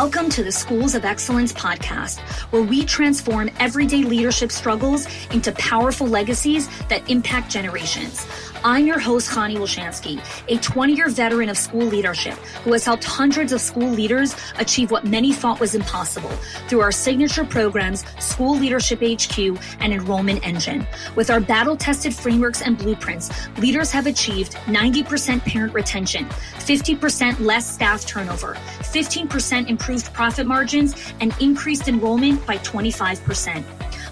Welcome to the Schools of Excellence podcast, where we transform everyday leadership struggles into powerful legacies that impact generations. I'm your host, Chanie Wilschanski, a 20-year veteran of school leadership who has helped hundreds of school leaders achieve what many thought was impossible through our signature programs, School Leadership HQ and Enrollment Engine. With our battle-tested frameworks and blueprints, leaders have achieved 90% parent retention, 50% less staff turnover, 15% improved profit margins, and increased enrollment by 25%.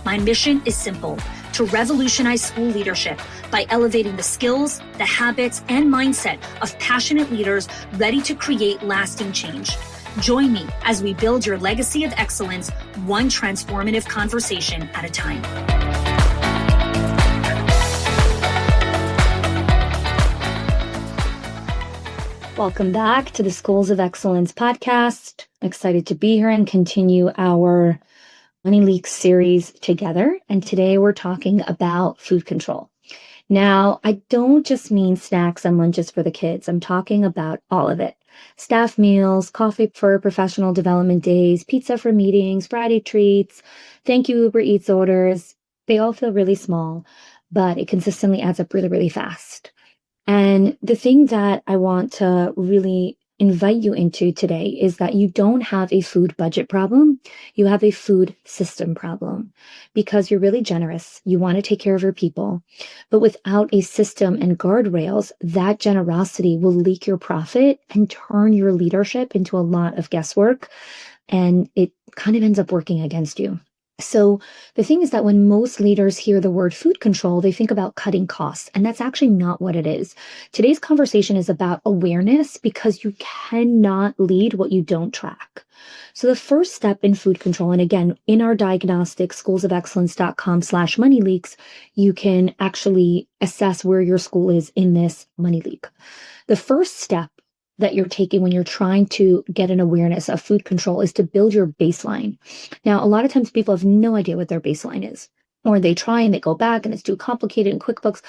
My mission is simple: to revolutionize school leadership by elevating the skills, the habits, and mindset of passionate leaders ready to create lasting change. Join me as we build your legacy of excellence, one transformative conversation at a time. Welcome back to the Schools of Excellence podcast. Excited to be here and continue our Money Leaks series together. And today we're talking about food control. Now, I don't just mean snacks and lunches for the kids. I'm talking about all of it. Staff meals, coffee for professional development days, pizza for meetings, Friday treats, thank you Uber Eats orders. They all feel really small, but it consistently adds up really, really fast. And the thing that I want to really invite you into today is that you don't have a food budget problem. You have a food system problem because you're really generous. You want to take care of your people, but without a system and guardrails, that generosity will leak your profit and turn your leadership into a lot of guesswork. And it kind of ends up working against you. So the thing is that when most leaders hear the word food control, they think about cutting costs, and that's actually not what it is. Today's conversation is about awareness because you cannot lead what you don't track. So the first step in food control, and again, in our diagnostic schoolsofexcellence.com/moneyleaks, you can actually assess where your school is in this money leak. The first step that you're taking when you're trying to get an awareness of food control is to build your baseline. Now, a lot of times people have no idea what their baseline is, or they try and they go back and it's too complicated in QuickBooks.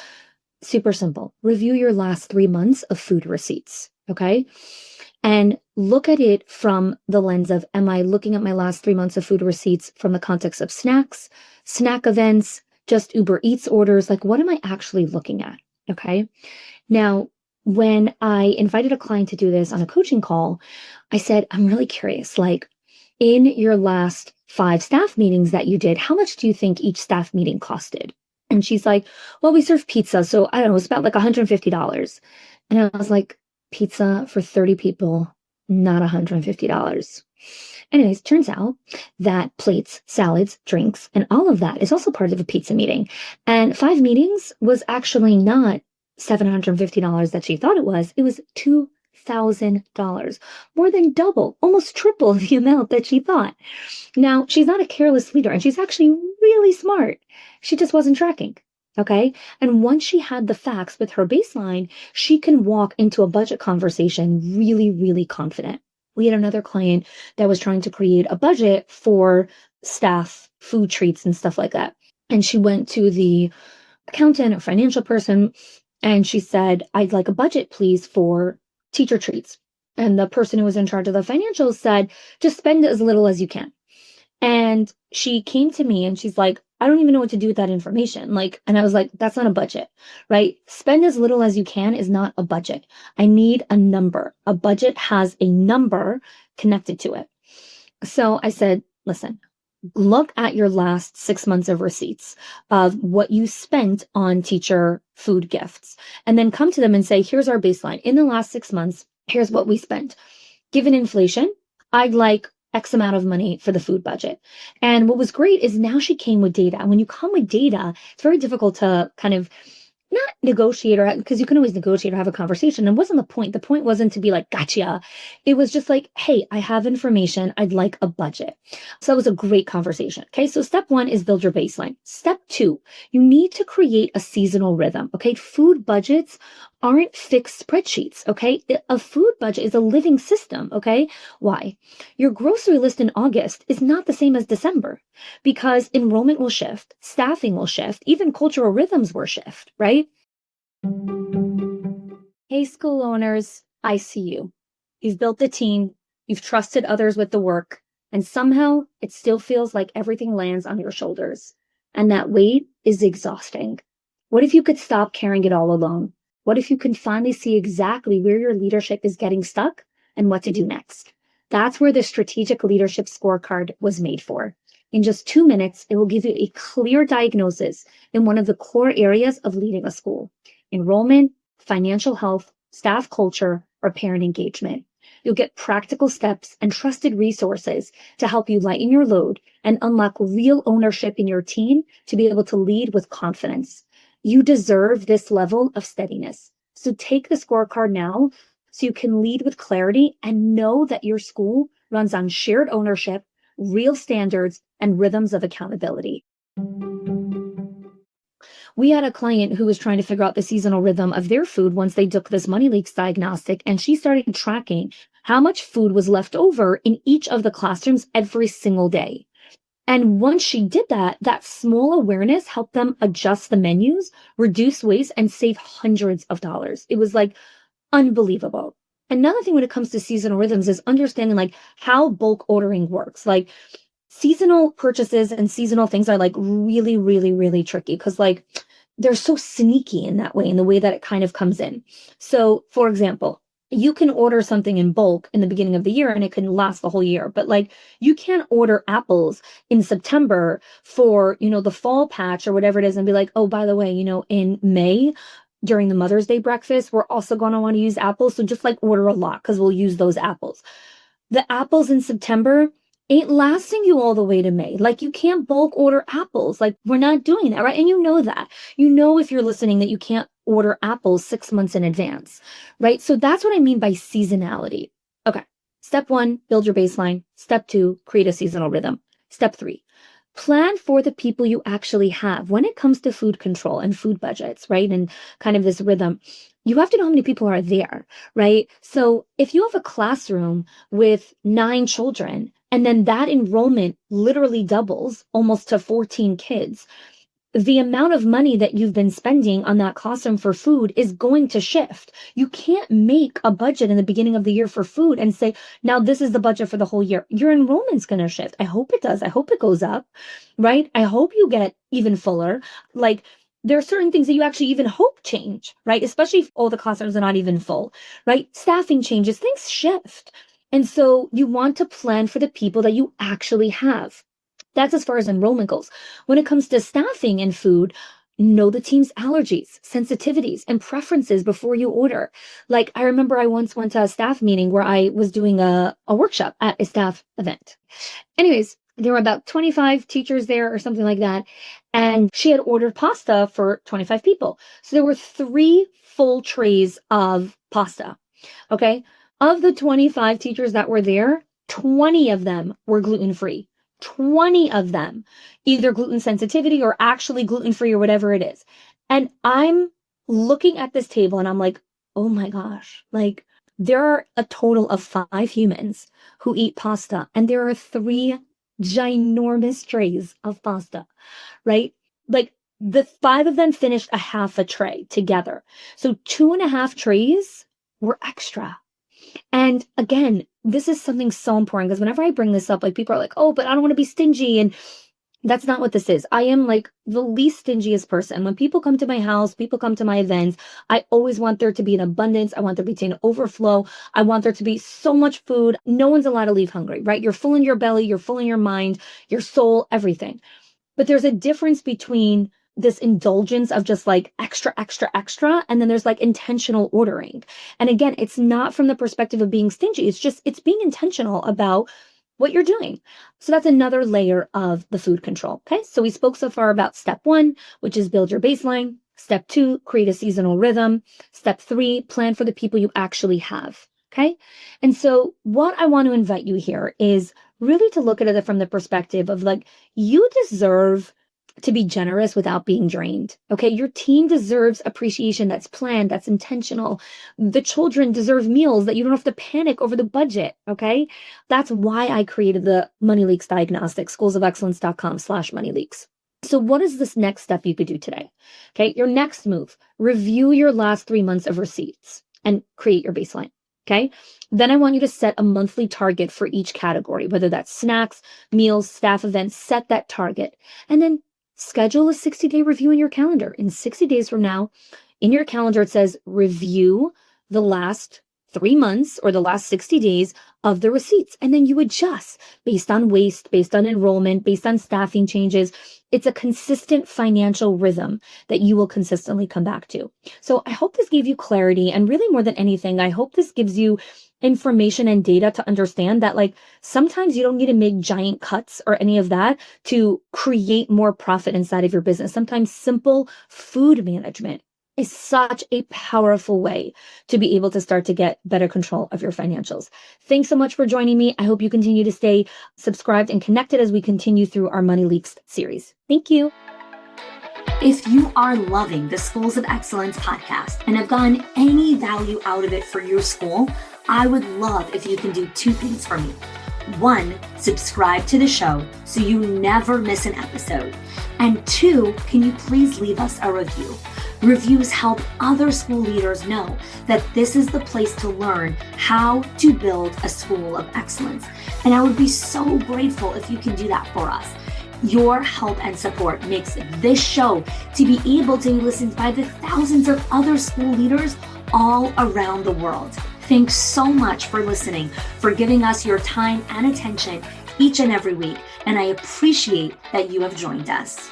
Super simple. Review your last 3 months of food receipts, okay? And look at it from the lens of, am I looking at my last 3 months of food receipts from the context of snacks, snack events, just Uber Eats orders? Like, what am I actually looking at, okay? Now, when I invited a client to do this on a coaching call, I said, I'm really curious, like in your last 5 staff meetings that you did, how much do you think each staff meeting costed? And she's like, well, we serve pizza. So I don't know, it's about like $150. And I was like, pizza for 30 people, not $150. Anyways, turns out that plates, salads, drinks, and all of that is also part of a pizza meeting. And 5 meetings was actually not $750 that she thought it was $2,000, more than double, almost triple the amount that she thought. Now, she's not a careless leader, and she's actually really smart. She just wasn't tracking, okay? And once she had the facts with her baseline, she can walk into a budget conversation really, really confident. We had another client that was trying to create a budget for staff food treats and stuff like that. And she went to the accountant or financial person, and she said, I'd like a budget, please, for teacher treats. And the person who was in charge of the financials said, just spend as little as you can. And she came to me and she's like, I don't even know what to do with that information. And I was like, that's not a budget, right? Spend as little as you can is not a budget. I need a number. A budget has a number connected to it. So I said, listen, look at your last 6 months of receipts of what you spent on teacher food gifts, and then come to them and say, here's our baseline. In the last 6 months, here's what we spent. Given inflation, I'd like X amount of money for the food budget. And what was great is now she came with data. And when you come with data, it's very difficult to kind of not negotiate, or because you can always negotiate or have a conversation. It wasn't the point. The point wasn't to be like, gotcha. It was just like, hey, I have information. I'd like a budget. So that was a great conversation. Okay. So step 1 is build your baseline. Step 2, you need to create a seasonal rhythm. Okay. Food budgets aren't fixed spreadsheets. Okay. A food budget is a living system. Okay. Why? Your grocery list in August is not the same as December because enrollment will shift, staffing will shift, even cultural rhythms will shift, right? Hey, school owners, I see you. You've built a team. You've trusted others with the work, and somehow it still feels like everything lands on your shoulders. And that weight is exhausting. What if you could stop carrying it all alone? What if you can finally see exactly where your leadership is getting stuck and what to do next? That's where the strategic leadership scorecard was made for. In just 2 minutes, it will give you a clear diagnosis in one of the core areas of leading a school: enrollment, financial health, staff culture, or parent engagement. You'll get practical steps and trusted resources to help you lighten your load and unlock real ownership in your team to be able to lead with confidence. You deserve this level of steadiness. So take the scorecard now so you can lead with clarity and know that your school runs on shared ownership, real standards, and rhythms of accountability. We had a client who was trying to figure out the seasonal rhythm of their food once they took this money leaks diagnostic, and she started tracking how much food was left over in each of the classrooms every single day. And once she did that, that small awareness helped them adjust the menus, reduce waste, and save hundreds of dollars. It was like unbelievable. Another thing when it comes to seasonal rhythms is understanding like how bulk ordering works. Like seasonal purchases and seasonal things are like really, really, really tricky because like they're so sneaky in that way, in the way that it kind of comes in. So for example, you can order something in bulk in the beginning of the year and it can last the whole year. But like you can't order apples in September for, the fall patch or whatever it is and be like, oh, by the way, in May during the Mother's Day breakfast, we're also going to want to use apples. So just like order a lot because we'll use those apples. The apples in September ain't lasting you all the way to May. Like you can't bulk order apples. Like we're not doing that, right? And you know that. You know if you're listening that you can't order apples 6 months in advance, right? So that's what I mean by seasonality. Okay. Step 1, build your baseline. Step 2, create a seasonal rhythm. Step 3, plan for the people you actually have. When it comes to food control and food budgets, right? And kind of this rhythm, you have to know how many people are there, right? So if you have a classroom with 9 children, and then that enrollment literally doubles almost to 14 kids, the amount of money that you've been spending on that classroom for food is going to shift. You can't make a budget in the beginning of the year for food and say, now this is the budget for the whole year. Your enrollment's going to shift. I hope it does. I hope it goes up, right? I hope you get even fuller. Like there are certain things that you actually even hope change, right? Especially if all the classrooms are not even full, right? Staffing changes, things shift. And so you want to plan for the people that you actually have. That's as far as enrollment goes. When it comes to staffing and food, know the team's allergies, sensitivities, and preferences before you order. Like I remember I once went to a staff meeting where I was doing a workshop at a staff event. Anyways, there were about 25 teachers there or something like that. And she had ordered pasta for 25 people. So there were 3 full trays of pasta. Okay. Of the 25 teachers that were there, 20 of them were gluten-free. 20 of them, either gluten sensitivity or actually gluten-free or whatever it is. And I'm looking at this table and I'm like, oh my gosh, like there are a total of 5 humans who eat pasta and there are 3 ginormous trays of pasta, right? Like the 5 of them finished a half a tray together. So 2.5 trays were extra. And again, this is something so important because whenever I bring this up, like people are like, oh, but I don't want to be stingy. And that's not what this is. I am like the least stingiest person. When people come to my house, people come to my events, I always want there to be an abundance. I want there to be an overflow. I want there to be so much food. No one's allowed to leave hungry, right? You're full in your belly, you're full in your mind, your soul, everything. But there's a difference between this indulgence of just like extra, extra, extra. And then there's like intentional ordering. And again, it's not from the perspective of being stingy. It's being intentional about what you're doing. So that's another layer of the food control. Okay. So we spoke so far about step 1, which is build your baseline. Step 2, create a seasonal rhythm. Step 3, plan for the people you actually have. Okay. And so what I want to invite you here is really to look at it from the perspective of like, you deserve to be generous without being drained. Okay. Your team deserves appreciation that's planned, that's intentional. The children deserve meals that you don't have to panic over the budget. Okay. That's why I created the Money Leaks Diagnostic, schoolsofexcellence.com/moneyleaks. So what is this next step you could do today? Okay. Your next move, review your last 3 months of receipts and create your baseline. Okay. Then I want you to set a monthly target for each category, whether that's snacks, meals, staff events, set that target. And then schedule a 60-day review in your calendar. In 60 days from now, in your calendar, it says review the last 3 months or the last 60 days of the receipts. And then you adjust based on waste, based on enrollment, based on staffing changes. It's a consistent financial rhythm that you will consistently come back to. So I hope this gave you clarity. And really, more than anything, I hope this gives you information and data to understand that, like, sometimes you don't need to make giant cuts or any of that to create more profit inside of your business. Sometimes simple food management is such a powerful way to be able to start to get better control of your financials. Thanks so much for joining me. I hope you continue to stay subscribed and connected as we continue through our Money Leaks series. Thank you. If you are loving the Schools of Excellence podcast and have gotten any value out of it for your school, I would love if you can do 2 things for me. 1, subscribe to the show so you never miss an episode. And 2, can you please leave us a review? Reviews help other school leaders know that this is the place to learn how to build a school of excellence. And I would be so grateful if you can do that for us. Your help and support makes this show to be able to be listened by the thousands of other school leaders all around the world. Thanks so much for listening, for giving us your time and attention each and every week. And I appreciate that you have joined us.